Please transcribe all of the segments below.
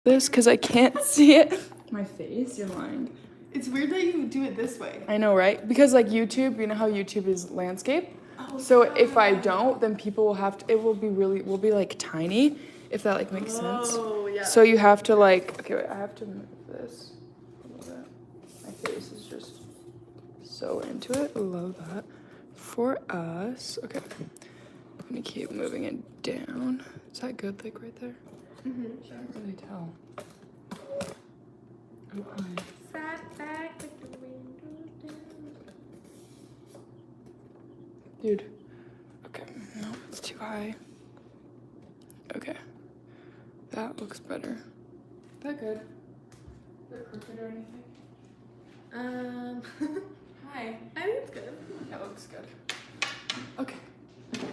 this because I can't see it. My face, you're lying. It's weird that you do it this way. I know, right? Because like YouTube, you know how YouTube is landscape? Oh, so God. if I don't, then people will have to, will be like tiny, if that like makes sense. Oh, yeah. So you have to like, okay, wait, I have to move this a little bit. My face is just so into it. Love that. For us, okay. I'm gonna keep moving it down. Is that good, like right there? Mm-hmm. I can't really tell. Oh, hi. Sat back with the windows down. Dude. Okay. No, it's too high. Okay. That looks better. Is that good? Is it crooked or anything? Hi. I think it's good. That looks good. Okay.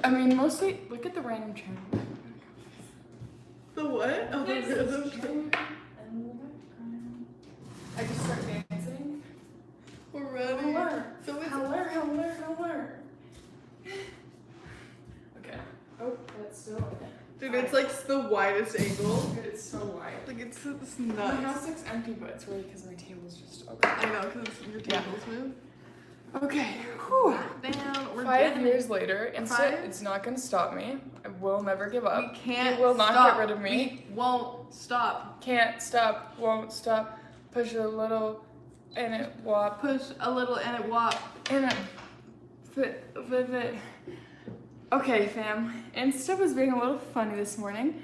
I mean, mostly, look at the random channel. The what? Oh, the rhythm. I just start dancing. Already. So it's Hello. Okay. Oh, that's so okay. Dude, it's like the widest angle. Dude, it's so wide. Like it's My nuts. house looks empty, but it's really because my table's just open. I know, because your table's moved. Okay. Whew. Down. We're 5 getting years it. later, it's not gonna stop me. I will never give up. We can't You will not stop. get rid of me. We won't stop. Can't stop, won't stop. Push a little, and it wop. Push a little and it wop. And it fit. Okay, fam. Insta was being a little funny this morning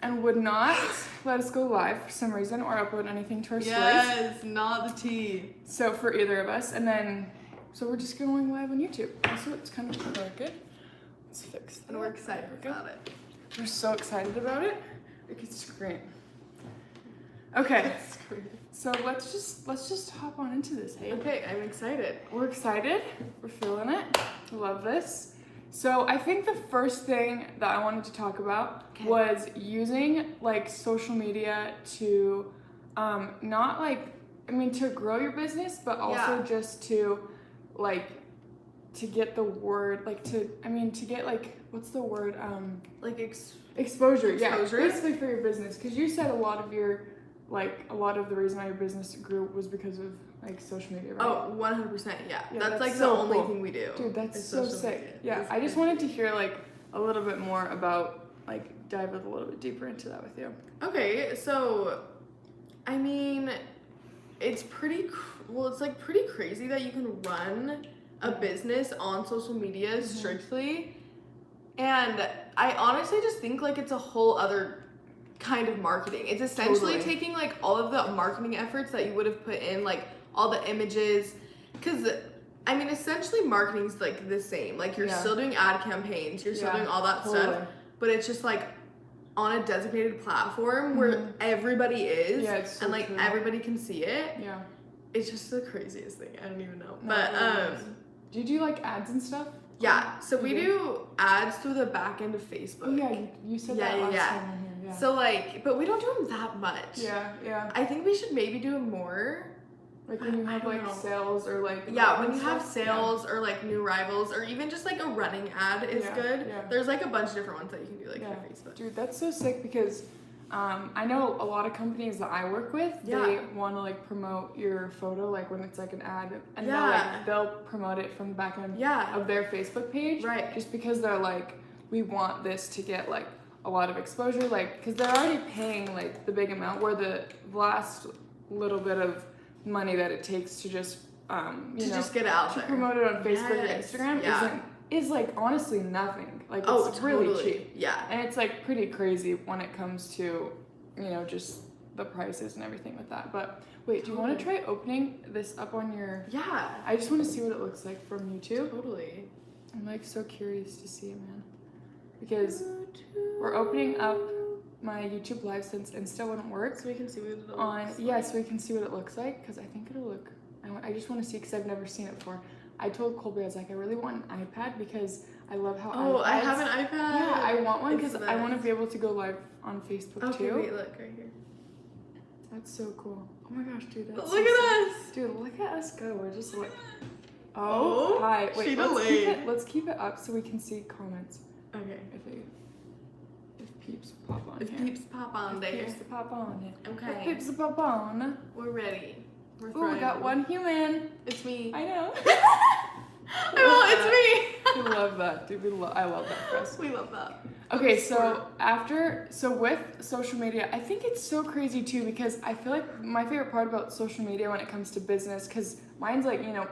and would not let us go live for some reason or upload anything to our stories. Yes, not the tea. So for either of us, and then so we're just going live on YouTube. Also, it's kind of crooked. Let's fix that. And we're excited about it. We're so excited about it. We could scream. Okay, so let's just hop on into this. Hey. Okay, I'm excited. We're excited. We're feeling it. Love this. So I think the first thing that I wanted to talk about was using like social media to not like, I mean, to grow your business, but also just to like to get the word, like to get like, what's the word? Like Exposure. Yeah, Exposure? basically for your business, because you said a lot of the reason why your business grew was because of like social media, right? Oh, 100%. Yeah. Yeah, that's like so the only cool. thing we do. Dude, that's is so social sick. media. Yeah, It's I just crazy. wanted to hear like a little bit more about like dive a little bit deeper into that with you. Okay, so I mean, it's pretty it's like pretty crazy that you can run a business on social media strictly. And I honestly just think like it's a whole other kind of marketing. It's essentially Totally. taking like all of the marketing efforts that you would have put in, like all the images, because I mean essentially marketing's like the same. Like you're still doing ad campaigns, you're still doing all that stuff, but it's just like on a designated platform where everybody is, it's so and like true. everybody can see it. Yeah. It's just the craziest thing. I don't even know. No, But it really is. Do you do like ads and stuff? yeah, so we Okay. do ads through the back end of Facebook. Oh yeah, you said that last time on here. Yeah. So like, but we don't do them that much. Yeah. I think we should maybe do them more. Like when you I have don't like know. sales or like Yeah, when you stuff. have sales or like new rivals or even just like a running ad is good. Yeah. There's like a bunch of different ones that you can do like Yeah. for Facebook. Dude, that's so sick because I know a lot of companies that I work with, they want to like promote your photo like when it's like an ad, and they'll promote it from the back end of their Facebook page, Right. just because they're like, we want this to get like a lot of exposure, like because they're already paying like the big amount, where the last little bit of money that it takes to just just get it out to there. promote it on Facebook Yes. or Instagram Yeah. is like honestly nothing. Like Oh, it's really totally. cheap. Yeah. And it's like pretty crazy when it comes to, just the prices and everything with that. But wait, do you want to try opening this up on your... Yeah. I just want to see what it looks like from YouTube. Totally. I'm like so curious to see, man. Because we're opening up my YouTube live since Insta wouldn't work. So we can see what it looks so we can see what it looks like, because I think it'll look... I just want to see, because I've never seen it before. I told Colby, I was like, I really want an iPad because I love how Oh, I have an iPad. Yeah, I want one It's because I want to be able to go live on Facebook Okay, too. wait, look right here. That's so cool. Oh my gosh, dude, that's Look at us. Dude, look at us go. We're just like... Oh, hi. Wait, she let's delayed. keep it up so we can see comments. Okay. If peeps peeps pop on If here. peeps pop on there. Peeps pop on it. Okay. If peeps pop on. We're ready. We're Ooh, we got thriving. one human. It's me. I know. Well, it's me. We love that, dude. I love that for us. We love that. Okay, so with social media, I think it's so crazy too because I feel like my favorite part about social media when it comes to business, because mine's like, you know,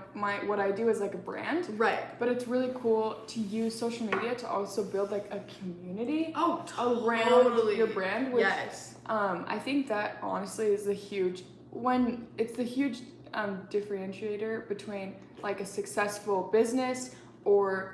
what I do is like a brand. Right. But it's really cool to use social media to also build like a community Oh, around totally. your brand, which Yes. I think that honestly is the huge differentiator between like a successful business or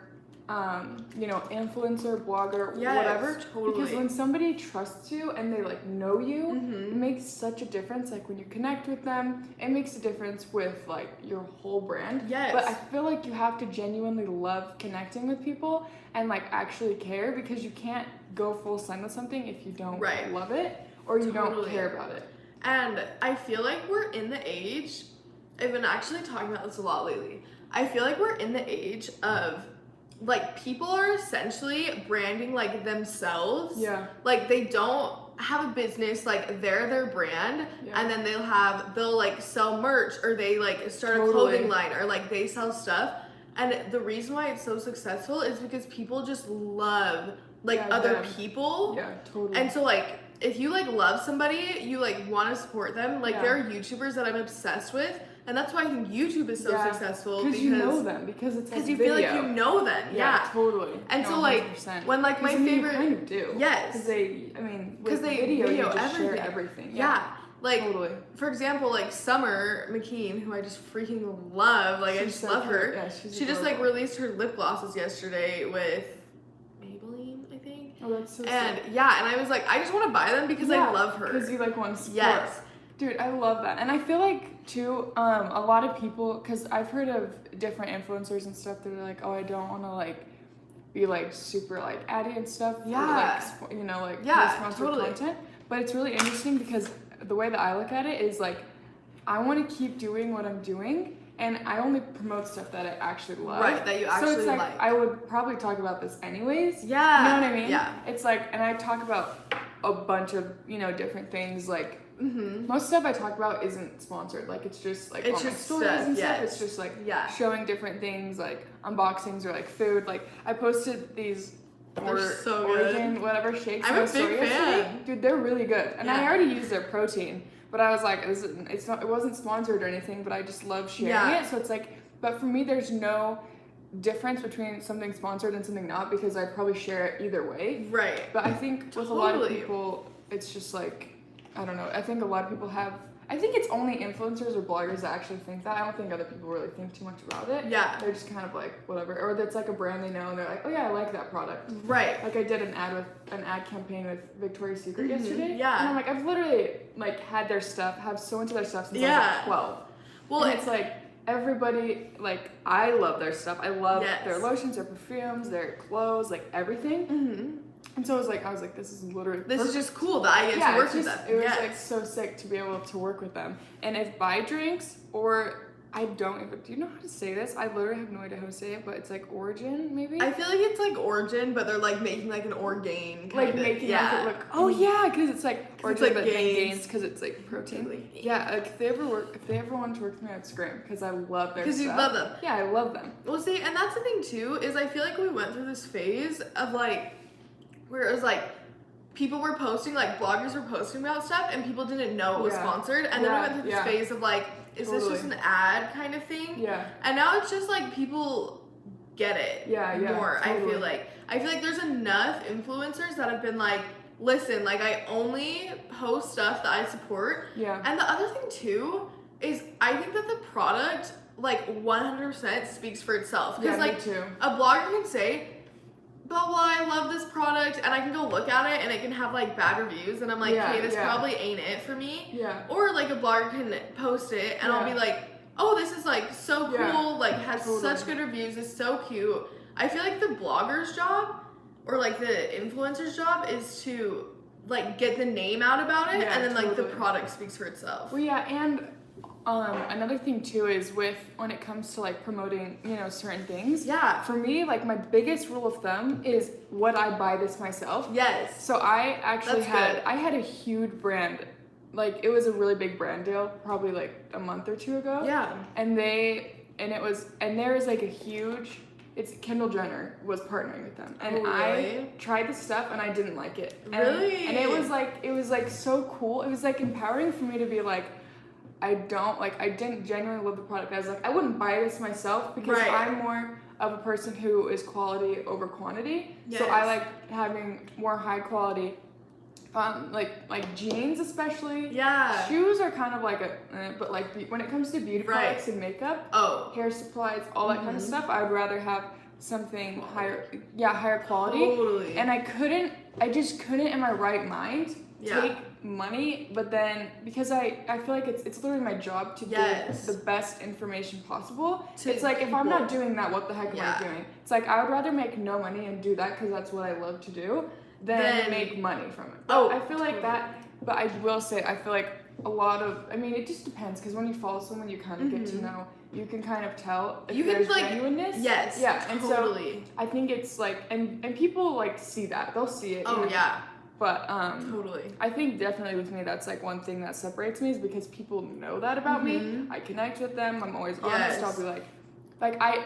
you know, influencer, blogger, Yes, whatever. totally. Because when somebody trusts you and they like know you, Mhm. it makes such a difference. Like when you connect with them, it makes a difference with like your whole brand. Yes. But I feel like you have to genuinely love connecting with people and like actually care, because you can't go full send with something if you don't Right. love it or you don't Totally. care about it. And I feel like we're in the age, I've been actually talking about this a lot lately. I feel like we're in the age of like people are essentially branding like themselves. Yeah. Like they don't have a business, like they're their brand, Yeah. and then they'll like sell merch, or they like start a Totally. clothing line, or like they sell stuff. And the reason why it's so successful is because people just love like Yeah, other them. people. Yeah, totally. And so like if you like love somebody, you like want to support them. Like Yeah. there are YouTubers that I'm obsessed with, and that's why I think YouTube is so Yeah, successful, because you know them, because it's like because you feel like video. you know them. Yeah. Totally. And No, so like 100%. when like my 'Cause I mean, favorite you kind of do. Yes. Because because with they video you just everything. share everything. Yeah. Like Totally. for example, like Summer McKean, who I just freaking love. Like I She's just so love cute. her. Yeah, she's She just like adorable. released her lip glosses yesterday with Maybelline, I think. Oh, that's so And sick. yeah, and I was like, I just want to buy them because I love her. Because you like want to support. Yes. Dude, I love that. And I feel like too, a lot of people, because I've heard of different influencers and stuff that are like, oh, I don't want to like be like super like addy and stuff. Yeah. Or, like, you know, like Yeah, sponsored totally. content. But it's really interesting because the way that I look at it is like, I want to keep doing what I'm doing, and I only promote stuff that I actually love. Right, that you So actually it's like, like. I would probably talk about this anyways. Yeah. You know what I mean? Yeah. It's like, and I talk about a bunch of, you know, different things. Like, Mm-hmm. most stuff I talk about isn't sponsored. Like, it's just like It's on my just stories stuff, and stuff. yes. It's just like Yeah. showing different things, like unboxings or like food. Like, I posted these They're so good. origin whatever shakes. I'm on a my story big yesterday. fan. Dude, they're really good. And I Yeah. already used their protein, but I was like, it wasn't sponsored or anything, but I just love sharing Yeah. it. So it's like, but for me, there's no difference between something sponsored and something not, because I probably share it either way. Right. But I think with a lot of Totally. people, it's just like, I don't know. I think a lot of people I think it's only influencers or bloggers that actually think that. I don't think other people really think too much about it. Yeah. They're just kind of like, whatever. Or it's like a brand they know and they're like, oh yeah, I like that product. Right. Like I did an ad campaign with Victoria's Secret Mhm, yesterday. yeah. And I'm like, I've literally like had their stuff, have so much of their stuff since I was Yeah. like 12. Well, And it's like, everybody, like, I love their stuff. I love Yes. their lotions, their perfumes, their clothes, like everything. Mm-hmm. And so I was like, this is literally This is perfect. just cool that I get to work it's with just, them. it was Yes. like so sick to be able to work with them. And if buy drinks or I don't even, do you know how to say this? I literally have no idea how to say it, but it's like Origin maybe? I feel like it's like Origin, but they're like making like an Orgain kind like of. making yeah. like it look, oh yeah, because it's like it's Origin, like but then gains. gains because it's like protein. Totally. Yeah, like if they ever wanted to work with me, I'd scream because I love their stuff. Because you love them. Yeah, I love them. Well, see, and that's the thing too, is I feel like we went through this phase of like, where it was like, people were posting, like bloggers were posting about stuff and people didn't know it was Yeah. sponsored. And then we Yeah, went through this yeah. phase of like, is this Totally. just an ad kind of thing? Yeah. And now it's just like people get it Yeah, yeah, more. totally. I feel like there's enough influencers that have been like, listen, like I only post stuff that I support. Yeah. And the other thing too is I think that the product like 100% speaks for itself. Yeah, Because me like too. a blogger can say, blah blah, I love this product, and I can go look at it and it can have like bad reviews and I'm like, Yeah, okay, this yeah. probably ain't it for me. Yeah. Or like a blogger can post it and I'll Yeah. be like, oh, this is like so cool, Yeah, like has totally. such good reviews, it's so cute. I feel like the blogger's job or like the influencer's job is to like get the name out about it, Yeah, and then like the totally. product speaks for itself. Well, yeah, and another thing too is when it comes to like promoting, certain things. Yeah. For me, like my biggest rule of thumb is would I buy this myself? Yes. So I actually That's good. I had a huge brand, like it was a really big brand deal, probably like a month or two ago. Yeah. And there was like a huge, it's Kendall Jenner was partnering with them, and Oh, really? I tried the stuff and I didn't like it. Really? And it was like so cool. It was like empowering for me to be like, I didn't genuinely love the product. I was like, I wouldn't buy this myself because Right. I'm more of a person who is quality over quantity. Yes. So I like having more high quality, like jeans especially. Yeah. Shoes are kind of like but like when it comes to beauty Right. products and makeup, Oh. hair supplies, all that kind of Mhm. stuff, I would rather have something higher quality. Totally. And I just couldn't in my right mind Yeah. take money, but then because I feel like it's literally my job to Yes. give the best information possible. To It's like if I'm people. not doing that, what the heck Yeah. am I doing? It's like I would rather make no money and do that because that's what I love to do than Then- make money from it. But Oh, I feel like totally. that. But I will say I feel like a lot of, I mean, it just depends because when you follow someone, you kind of get to Mhm. know. You can kind of tell if You can, there's like- genuineness. Yes. Yeah, and so Totally. I think it's like, and people like see that. They'll see it. Oh yeah. But Totally. I think definitely with me, that's like one thing that separates me is because people know that about me. Mhm. I connect with them. I'm always honest. Yes. I'll be like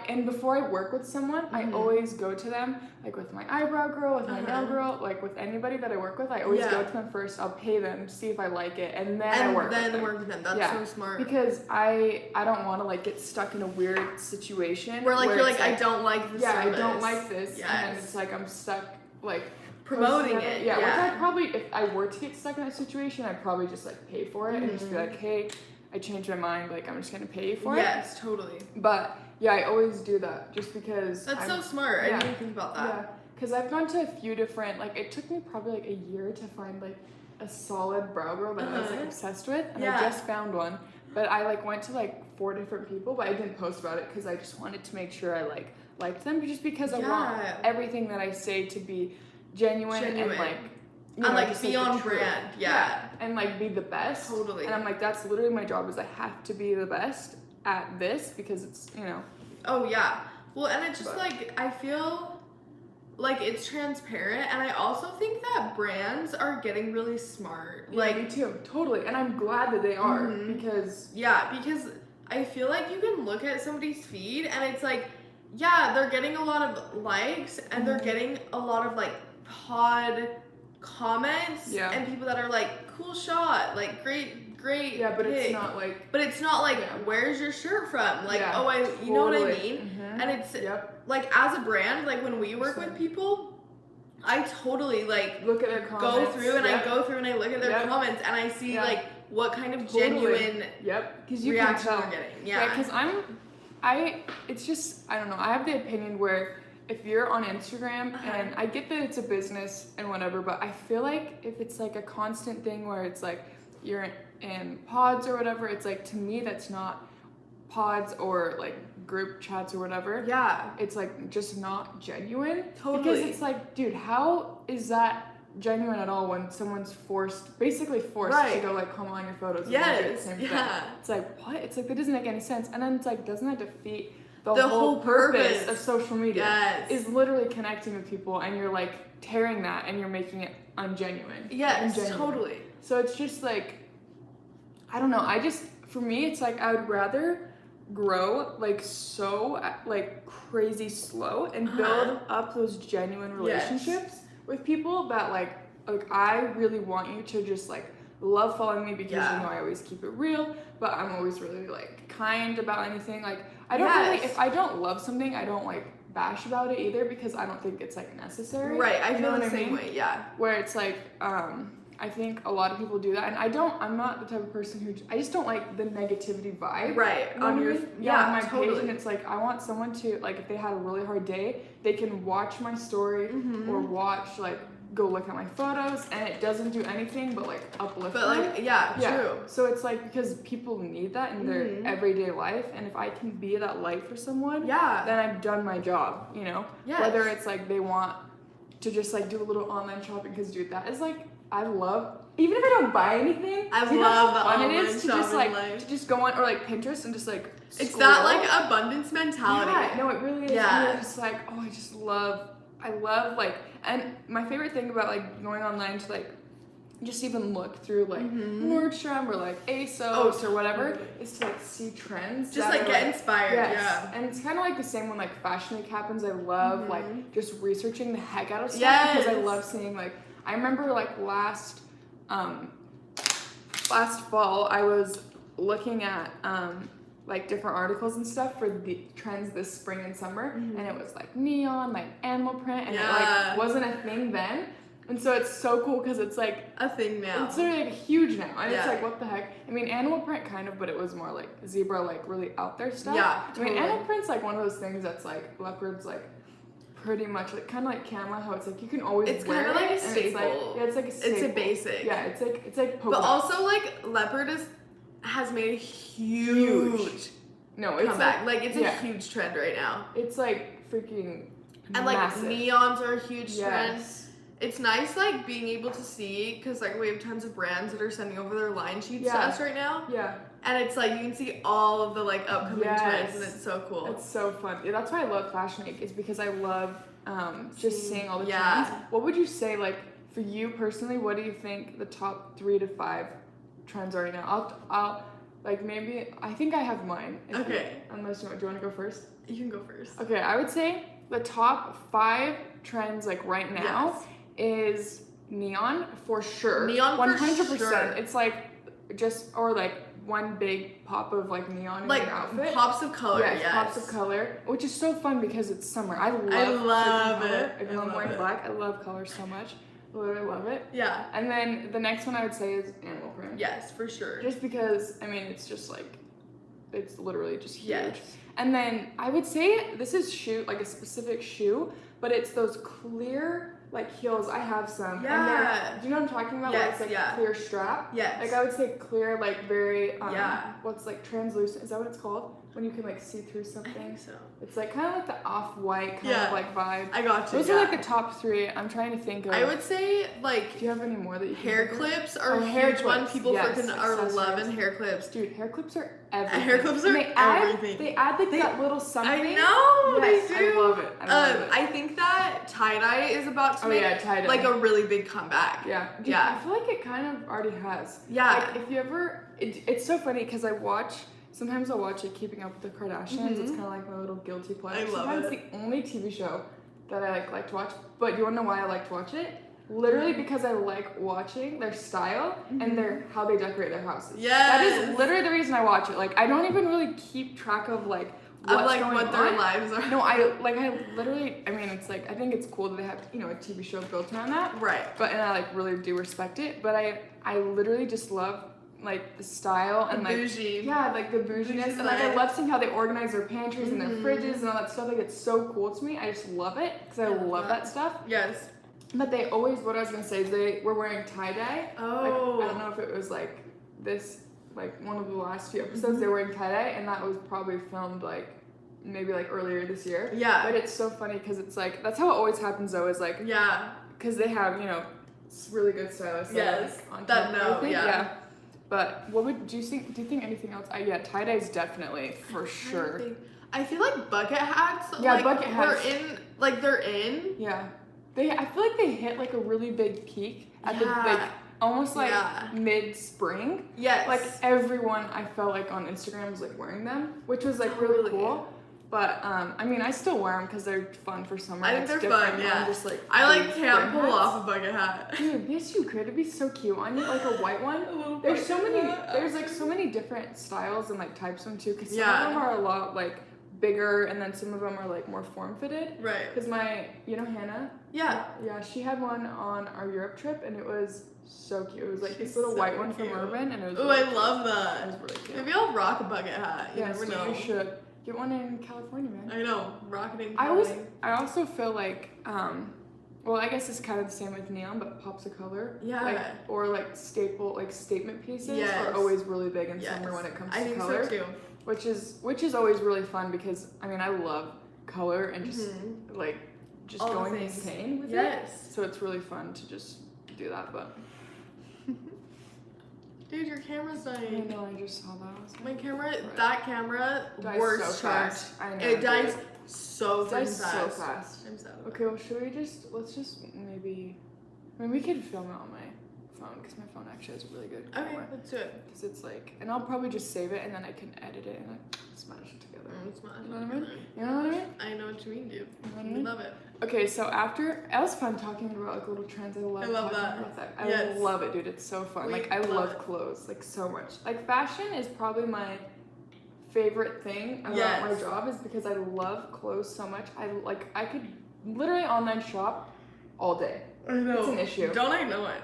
and before I work with someone, I Mhm. always go to them, like with my eyebrow girl, with my nail Uh-huh. girl, like with anybody that I work with, I always Yeah. go to them first. I'll pay them, see if I like it, and then I And work then with them. work with them. That's Yeah. so smart. Because I don't want to like get stuck in a weird situation Where like you're it's like, I don't like this. yeah, service. I don't like this, and then Yes. it's like I'm stuck like Promoting posting it. Yeah, Yeah. which I probably, if I were to get stuck in that situation, I'd probably just like pay for it and just be Mhm. like, hey, I changed my mind, like I'm just gonna pay you for it. Yes, totally. But yeah, I always do that just because. That's I'm, so smart. I yeah. didn't even think about that. Yeah, because I've gone to a few different, like it took me probably like a year to find like a solid brow girl that I was like Uh-huh. obsessed with, and Yeah. I just found one. But I like went to like 4 different people, but I didn't post about it because I just wanted to make sure I liked them, just because I want Yeah. everything that I say to be genuine. And Genuine. like. And like just, be the on truth. brand. Yeah. And like be the best. Totally. And I'm like, that's literally my job is I have to be the best at this because it's, Oh yeah. Well, and it's just But- like I feel like it's transparent, and I also think that brands are getting really smart. like Like me too, totally. And I'm glad that they are Mhm. because yeah, because I feel like you can look at somebody's feed and it's like, yeah, they're getting a lot of likes and they're Mhm. getting a lot of like pod comments Yeah. and people that are like, cool shot, like great yeah, but it's pic. not like But it's not like, Yeah. where's your shirt from? Like, Yeah, oh, you know what I totally. mean? Mhm. And it's Yep. like as a brand, like when we work with 100%. people, I totally like Look at their go comments. through and Yep. I go through and I look at their Yep. comments and I see Yeah. like what kind of Totally. genuine Yep. Because you reaction can they're tell. getting. Yeah, Yeah. because it's just, I don't know, I have the opinion where if you're on Instagram, Uh-huh. and I get that it's a business and whatever, but I feel like if it's like a constant thing where it's like you're in pods or whatever, it's like to me that's not pods or like group chats or whatever. Yeah. It's like just not genuine. Totally. Because it's like, dude, how is that genuine at all when someone's basically forced to Right. go like comment on your photos and then do the Yes. same Yeah. thing. It's like, what? It's like that doesn't make any sense. And then it's like, doesn't that defeat the The whole whole purpose purpose. of social media? Yes. Is literally connecting with people, and you're like tearing that and you're making it ungenuine. Yes, Ungenuine. totally. So it's just like, I don't know. For me, it's like I would rather grow like so like crazy slow and build Uh-huh. up those genuine Yes. relationships with people that like I really want you to just like love following me because Yeah. you know I always keep it real, but I'm always really like kind about anything. Like I don't Yes. really, if I don't love something, I don't like bash about it either because I don't think it's like necessary. Right. I You know feel what the I same mean? way. Yeah. Where it's like I think a lot of people do that, and I'm not the type of person who, I just don't like the negativity vibe. Right. You know On what I your mean? yeah, on my totally. page, and it's like I want someone to like if they had a really hard day, they can watch my story Mhm. or watch like go look at my photos, and it doesn't do anything but like uplift But them. like yeah, true. So it's like because people need that in their Mhm. everyday life, and if I can be that light for someone, Yeah. then I've done my job. Yes. Whether it's like they want to just like do a little online shopping, because dude, that is like I love even if I don't buy anything, I do you know love how the fun it online is to just shopping like life. to just go on or like Pinterest and just like It's scroll. that like abundance mentality. Yeah, no, it really is. Yeah. And you're just like, oh, I love like, and my favorite thing about like going online to like just even look through like Nordstrom or like ASOS or whatever is to like see trends. Just that like are, get inspired. yes. Yeah. And it's kind of like the same when like Fashion Week happens. I love like just researching the heck out of stuff Yes. because I love seeing like, I remember like last fall I was looking at like different articles and stuff for the trends this spring and summer, and it was like neon, like animal print, and it like wasn't a thing then. And so it's so cool because it's like a thing now. It's literally like huge now, and it's like what the heck. I mean, animal print kind of, but it was more like zebra, like really out there stuff. Yeah, totally. I mean, animal print's like one of those things that's like leopard's like pretty much like kind of like camo, how it's like you can always it's wear kind of like it, a and staple. it's like a staple. It's a basic. Yeah, it's like polka but dots. also like leopard has made a huge no, it's comeback. Like it's a huge trend right now. It's like freaking and like massive. neons are a huge trend. Yes. It's nice like being able to see because like we have tons of brands that are sending over their line sheets to us right now. Yeah. And it's like you can see all of the like upcoming trends, and it's so cool. It's so fun. Yeah, that's why I love Fashion Week, is because I love just seeing all the trends. What would you say, like, for you personally, what do you think the top 3 to 5 trends are right now? I'll like maybe I think I have mine. Okay. Unless do you want to go first? You can go first. Okay, I would say the top 5 trends like right now is neon for sure. Neon 100%. For sure. It's like just or like one big pop of like neon in like your outfit. pops of color. Yes, pops of color, which is so fun because it's summer. I love it. it. Even though I'm wearing black, I love color so much. I literally love it. Yeah. And then the next one I would say is animal print. Yes, for sure. Just because I mean it's just like it's literally just huge. Yes. And then I would say this is like a specific shoe, but it's those clear like heels. I have some. Yeah. And do you know what I'm talking about? Yes, Where it's like clear strap. Yes. Like I would say clear, like very Yeah. what's like translucent. Is that what it's called? When you can like see through something. I think so. It's like kind of like the off-white kind of like vibe. I got you. Those are like the top 3. I'm trying to think of. I would say like Do you have any more that you can hair think of? clips are a hair huge one. clips. People Yes, freaking are accessories. loving hair clips. Dude, hair clips are everything. Hair clips And are everything. They add like that little something. I know, Yes, they do. I love it. I love it. I think that tie-dye is about to make tie-dye. like a really big comeback. Yeah. Dude, Yeah. I feel like it kind of already has. Yeah. Like if you ever, it's so funny because sometimes I'll watch it Keeping Up with the Kardashians. It's kind of like my little guilty pleasure. I love Sometimes it. the only TV show that I like to watch. But you want to know why I like to watch it? Literally because I like watching their style and how they decorate their houses. Yes. That is literally the reason I watch it. Like I don't even really keep track of like what's going what their on. lives are. No, I literally, I mean, it's like, I think it's cool that they have, a TV show built around that. Right. But, and I like really do respect it, but I literally just love like the style and like, bougie. yeah, like the bouginess. And like I love seeing how they organize their pantries and their fridges and all that stuff. Like it's so cool to me. I just love it because I love that stuff. Yes. But they always, what I was gonna say is they were wearing tie-dye. Oh. Like, I don't know if it was like this, like one of the last few episodes they were wearing tie-dye, and that was probably filmed like maybe like earlier this year. Yeah. But it's so funny because it's like, that's how it always happens though, is like, yeah. Because they have, really good stylists. Yes. Like, on That camera and know, everything. yeah. But do you think anything else? Yeah, tie-dye is definitely for sure. I feel like bucket hats. Yeah, like, bucket hats. They're in. Yeah. I feel like they hit like a really big peak at the like almost like mid-spring. Yes. Like everyone I felt like on Instagram was like wearing them, which was like really cool. But I mean, I still wear them because they're fun for summer. I think they're fun. Yeah. Just, like, I can't pull hats. off a bucket hat. Dude, yes you could. It'd be so cute on you, like a white one. There's so many. There's like so many different styles and like types of them too. Because some of them are a lot like bigger, and then some of them are like more form fitted. Right. Because Hannah. Yeah. Yeah, she had one on our Europe trip, and it was so cute. It was like She's this little so white one cute. from Urban, and it was. Oh, really I cute. love that. It was really cute. Maybe I'll rock a bucket hat. You never know. You should get one in California, man. I know, rocketing. I also feel like, well, I guess it's kind of the same with neon, but pops of color. Yeah. Like, or like statement pieces Yes. are always really big in summer when it comes to color. I think so too. Which is always really fun because I mean I love color and just like just all going insane with it. So it's really fun to just do that. But Dude, your camera's I dying. know, I just saw that. I was like, My camera, right. that camera, Dies worst so charge. fast. I know, It dies dude. so It dies freaking so fast. fast. I'm sad. Okay, well, let's just maybe, I mean, we could film it on my phone, because my phone actually has a really good Okay, camera. let's do it. Because it's like, and I'll probably just save it, and then I can edit it, and I smash it together. Smash You know what I it. mean? You know what I mean? I know what you mean, dude. You know what I I mean? love it. Okay, so after, it was fun talking about like little trends. I love love talking that. about that. I Yes. love it, dude. It's so fun. We Like, I love love it. clothes, like, so much. Like, fashion is probably my favorite thing about my Yes. job, is because I love clothes so much. I could literally online shop all day. I know. It's an issue. Don't I know it?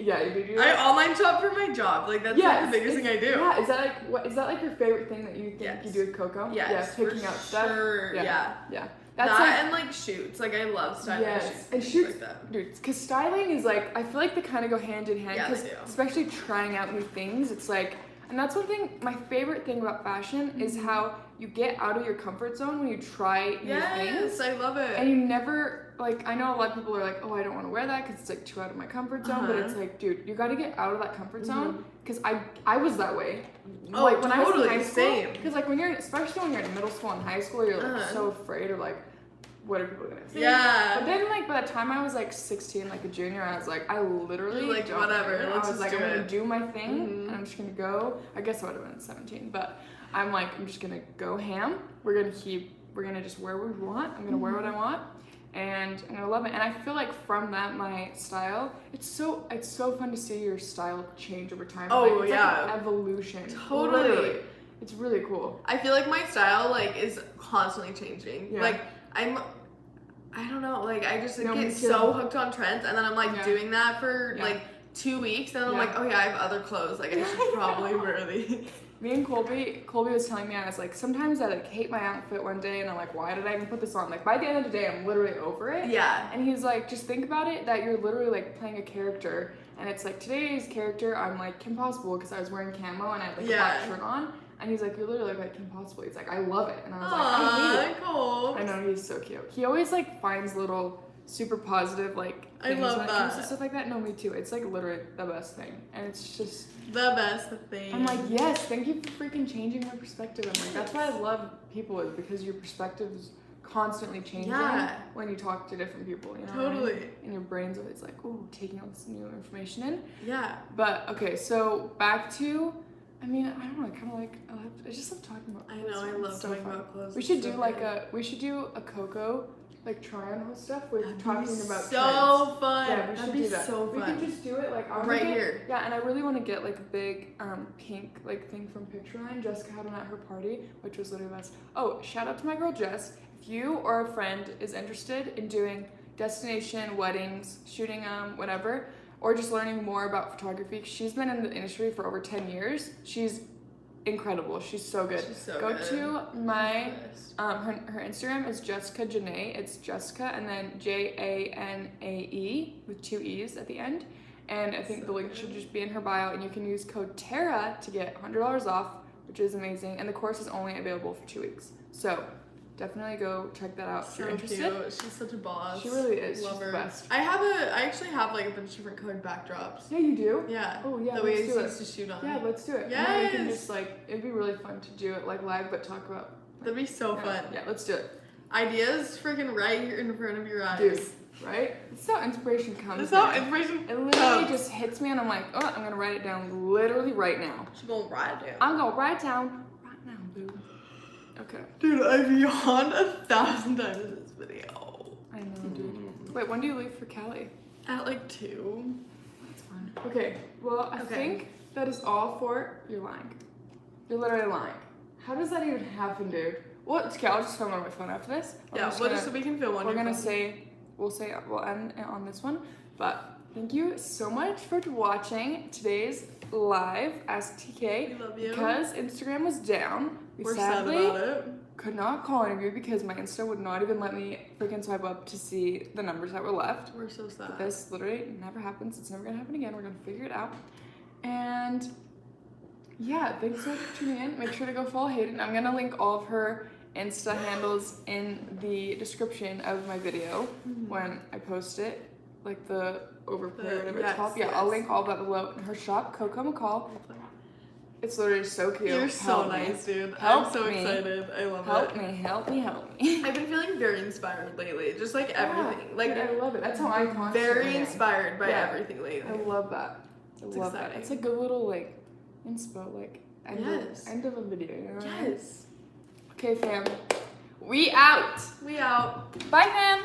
Yeah, you do I that? online shop for my job. Like, that's like the biggest thing I do. Yeah, is that like your favorite thing that you think Yes. you do with Coco? Yes, Yeah, picking for out stuff. sure. Yeah. Yeah. That's that like, and like shoots. Like, I love styling yes, shoots. and things shoots, like that. dude, because styling is like, I feel like they kind of go hand in hand, Yeah, because they do. especially trying out new things, it's like, and that's one thing, my favorite thing about fashion is how you get out of your comfort zone when you try new Yes, things, I love it. and you never, like, I know a lot of people are like, oh, I don't want to wear that because it's like too out of my comfort zone, but it's like, dude, you got to get out of that comfort zone, because I was that way. Oh, like, when I was in totally, high school, same. because like when you're, especially when you're in middle school and high school, you're like Uh-huh. so afraid of like, what are people gonna think? Yeah. But then, like, by the time I was like 16, like a junior, I was like, I literally You're like, don't whatever, care. let's I was just like, do I'm gonna it. do my thing, Mhm. and I'm just gonna go. I guess I would have been 17, but I'm like, I'm just gonna go ham. We're gonna just wear what we want. I'm gonna wear what I want, and I'm gonna love it. And I feel like from that, my style, it's so fun to see your style change over time. Oh, like, it's yeah. like an evolution. Totally. Literally. It's really cool. I feel like my style like is constantly changing. Yeah. Like, I don't know, like I just No, me get too. so hooked on trends, and then I'm like Yeah. doing that for Yeah. like 2 weeks, and then I'm Yeah. like, oh yeah, I have other clothes, like I should probably wear these. Me and Colby was telling me, I was like, sometimes I like hate my outfit one day, and I'm like, why did I even put this on? Like, by the end of the day, I'm literally over it. Yeah. And he's like, just think about it, that you're literally like playing a character, and it's like today's character, I'm like Kim Possible because I was wearing camo and I had like a black Yeah. shirt on, and he's like, you're literally like Kim Possible. He's like, I love it, and I was like, I hate it. Cool. I know, he's so cute. He always like finds little super positive like I things love when it comes to that. stuff like that. No, me too. It's like literally the best thing, and it's just. The best thing. I'm like, yes, thank you for freaking changing my perspective. I'm like, that's why I love people, is because your perspective is constantly changing Yeah. when you talk to different people, you know what I mean? Totally. And your brain's always like, ooh, taking all this new information in. Yeah. But, okay, so back to, I mean, I don't know, I kind of like, I just love talking about I clothes. know, I It's love so talking fun. about clothes. We It's should so do like good. we should do a Coco, like try on with stuff with That'd be talking about so trends. fun. Yeah, we That'd should be do that. so We fun. could just do it like I wanna Right get- here. Yeah, and I really want to get like a big pink like thing from Pictureline. Jessica had one at her party, which was literally the best. Oh, shout out to my girl Jess. If you or a friend is interested in doing destination weddings, shooting whatever, or just learning more about photography, she's been in the industry for over 10 years. She's incredible. She's so good. She's so Go good. to my She's the best. her Instagram is Jessica Janae. It's Jessica and then Janae with 2 E's at the end. And I think So the link good. should just be in her bio, and you can use code TARA to get $100 off, which is amazing. And the course is only available for 2 weeks. So definitely go check that out if you're So interested. cute. She's such a boss. She really is. Love She's her. the best. I actually have like a bunch of different colored backdrops. Yeah, you do? Yeah. Oh, yeah, That we let's do it. used to shoot on. Yeah, let's do it. And then we can Yes. just like, it'd be really fun to do it like live, but talk about. That'd be so Yeah, fun. yeah, let's do it. Ideas freaking right here in front of your eyes. Dude, right? It's how inspiration comes. That's how man. inspiration It literally just hits me, and I'm like, oh, I'm gonna write it down literally right now. She's gonna write it down. I'm gonna write it down right now, boo. Okay. Dude, I've yawned 1,000 times in this video. I know, dude. Wait, when do you leave for Cali? At like 2. That's fun. Okay, well, I Okay. think that is all for. You're lying. You're literally lying. How does that even happen, dude? Well, it's okay, I'll just film on my phone after this. Yeah, so we can film on We're your gonna phone. we'll end on this one, but thank you so much for watching today's live Ask TK. We love you. Because Instagram was down, We're sad sadly about it. could not call any of you because my Insta would not even let me freaking swipe up to see the numbers that were left. We're so sad. This literally never happens. It's never gonna happen again. We're gonna figure it out. And yeah, thanks so much for tuning in. Make sure to go follow Haidyn. I'm gonna link all of her Insta handles in the description of my video when I post it. like the overplay, The- whatever yes, it's called. Yeah, I'll yes. link all that below. And her shop, Coco McCall. It's literally so cute. You're so Help me. nice, dude. Help I'm so me. excited. I love Help it. me, help me, help me. I've been feeling very inspired lately. Just like everything. Yeah, Like dude, I love it. That's how I constantly very am. inspired by Yeah. everything lately. I love that. I It's love that. exciting. It's like a little like inspo, like Yes. end of a video. You know what I mean? Yes. Okay, fam. We out. We out. Bye, fam.